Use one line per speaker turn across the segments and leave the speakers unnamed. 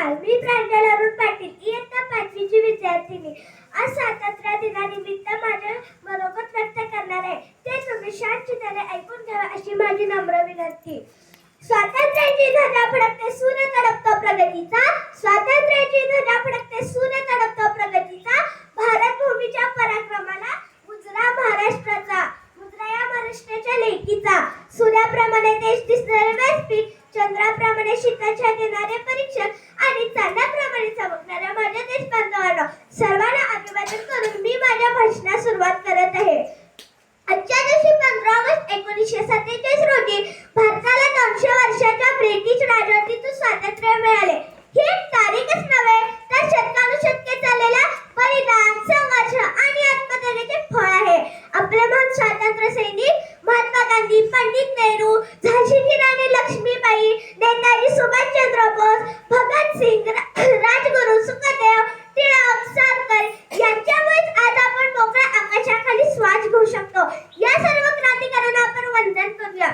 नमस्कार, मी प्रांजल अरुण पाटील, इयत्ता 5वीची विद्यार्थिनी. आज स्वातंत्र्य दिनानिमित्त माझे मनोगत व्यक्त करणार आहे. ते तुम्ही शांतचित्ताने ऐकून घ्यावे अशी माझी नम्र विनंती. स्वातंत्र्याची ध्वजा फडकते, सूर्य तडपतो प्रगतीचा. स्वातंत्र्याची ध्वजा फडकते, सूर्य तडपतो प्रगतीचा. भारत भूमीच्या पराक्रमाला मुजरा महाराष्ट्राचा, मुजरा या महाराष्ट्राच्या लेकीचा. सूर्याप्रमाणे देश दिसणारे व्यासपीठ, चंद्राप्रमाणे शीतलछाया देणारे परीक्षक आणि चांदण्याप्रमाणे चमकणाऱ्या माझ्या देश बांधवांना सर्वांना अभिवादन करून मी माझ्या भाषणास सुरुवात करत आहे. आजच्या दिवशी 15 ऑगस्ट 1947 रोजी भारताला 200 वर्षाच्या ब्रिटिश राजवटीतून स्वातंत्र्य मिळाले. ही तारीखच नव्हे तर शतकानुशतके चाललेल्या बलिदान, संघर्ष आणि आत्मत्यागाचे फळ आहे. आपले महान स्वातंत्र्य सैनिक महात्मा गांधी, पंडित नेहरू, झाशीची राणी लक्ष्मीबाई, नेताजी सुभाषचंद्र बोस, भगत सिंग, राजगुरू, सुखदेव, टिळक, सावरकर यांच्यामुळेच आज आपण मोकळ्या आकाशाखाली श्वास घेऊ शकतो. या सर्व क्रांतिकारकांना आपण वंदन करूया.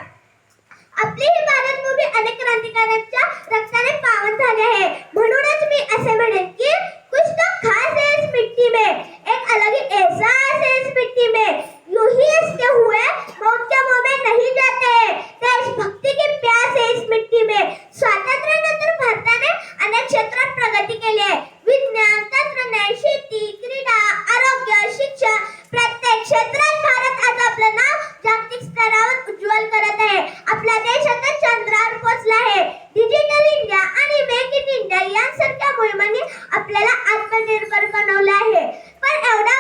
आपली ही भारत भूमी अनेक क्रांतिकारकांच्या रक्ताने पावन झाली आहे. म्हणूनच मी असे म्हणेन की कुछ तो खास है इस मिट्टी में, एक अलग ही एहसास है इस मिट्टी में. यूं ही इसके हुए मौत के मुंह में नहीं जाते. देशभक्ति की प्यास है इस मिट्टी में. स्वातंत्र्यानंतर भारताने अनेक क्षेत्रात प्रगती केली आहे. विज्ञान, तंत्रज्ञान, शेती, क्रीडा, आरोग्य, शिक्षण प्रत्येक क्षेत्रात भारत आज आपलं नाव जागतिक स्तरावर उज्ज्वल करत आहे. आपला देश आता चंद्रावर पोहोचला आहे. डिजिटल इंडिया आणि मेक इन इंडिया यांसारख्या मोहिमांनी आपल्याला आत्मनिर्भर बनवलं आहे. पण एवढा